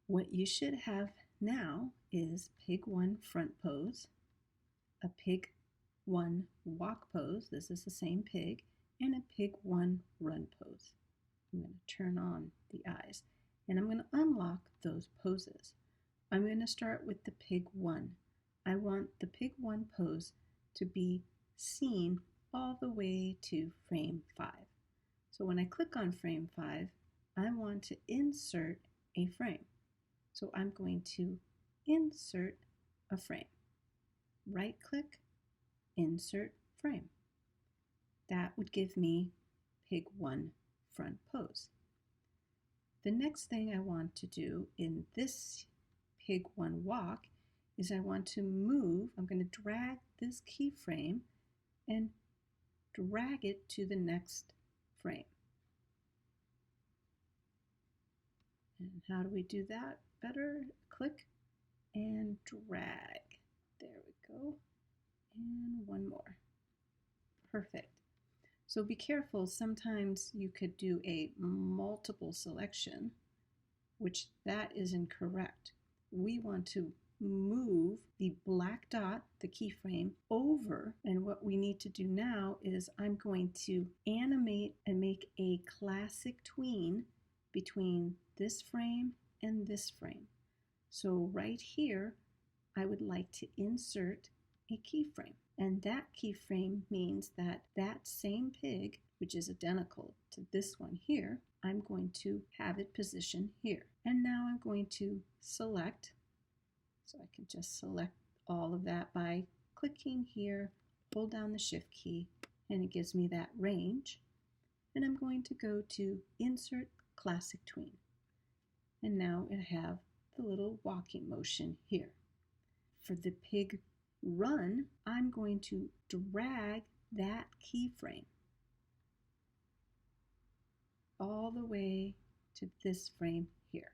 What you should have now is pig 1 front pose, a pig 1 walk pose, this is the same pig, and a pig 1 run pose. I'm going to turn on the eyes and I'm going to unlock those poses. I'm going to start with the pig 1. I want the pig 1 pose to be seen all the way to frame 5. So when I click on frame 5, I want to insert a frame. So I'm going to insert a frame. Right click, insert frame. That would give me pig 1 front pose. The next thing I want to do in this pig 1 walk is I want to move, I'm going to drag this keyframe and drag it to the next frame. And how do we do that better? Click and drag. There we go. And one more. Perfect. So be careful, sometimes you could do a multiple selection, which that is incorrect. We want to move the black dot, the keyframe, over, and what we need to do now is I'm going to animate and make a classic tween between this frame and this frame. So right here, I would like to insert a keyframe. And that keyframe means that that same pig, which is identical to this one here, I'm going to have it positioned here. And now I'm going to select, so I can just select all of that by clicking here, hold down the shift key, and it gives me that range. And I'm going to go to Insert Classic Tween. And now I have the little walking motion here. For the pig run, I'm going to drag that keyframe all the way to this frame here.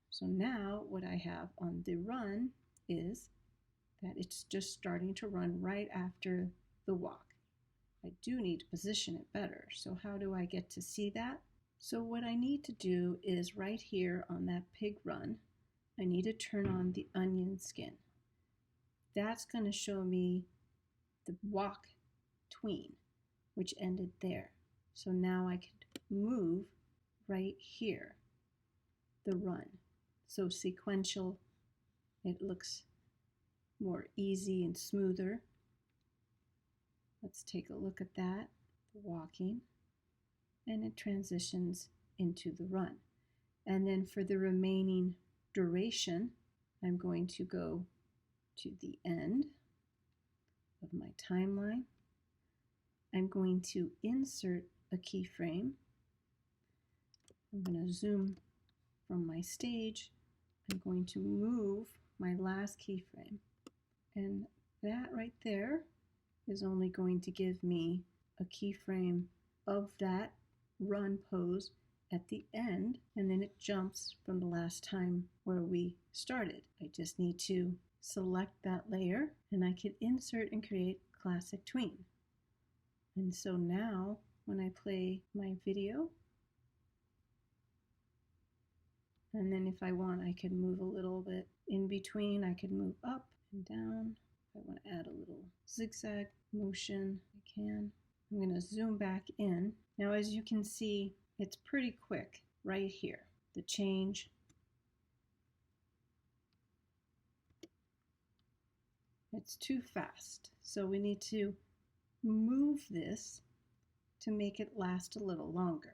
So now what I have on the run is that it's just starting to run right after the walk. I do need to position it better. So how do I get to see that? So what I need to do is right here on that pig run, I need to turn on the onion skin. That's going to show me the walk tween, which ended there. So now I could move right here, the run. So sequential, it looks more easy and smoother. Let's take a look at that, the walking, and it transitions into the run. And then for the remaining duration, I'm going to go to the end of my timeline. I'm going to insert a keyframe. I'm going to zoom from my stage. I'm going to move my last keyframe. And that right there is only going to give me a keyframe of that run pose at the end, and then it jumps from the last time where we started. I just need to select that layer and I can insert and create classic tween. And so now when I play my video, and then if I want, I can move a little bit in between. I can move up and down. If I want to add a little zigzag motion, I can. I'm going to zoom back in. Now, as you can see, it's pretty quick right here. The change. It's too fast. So we need to move this to make it last a little longer.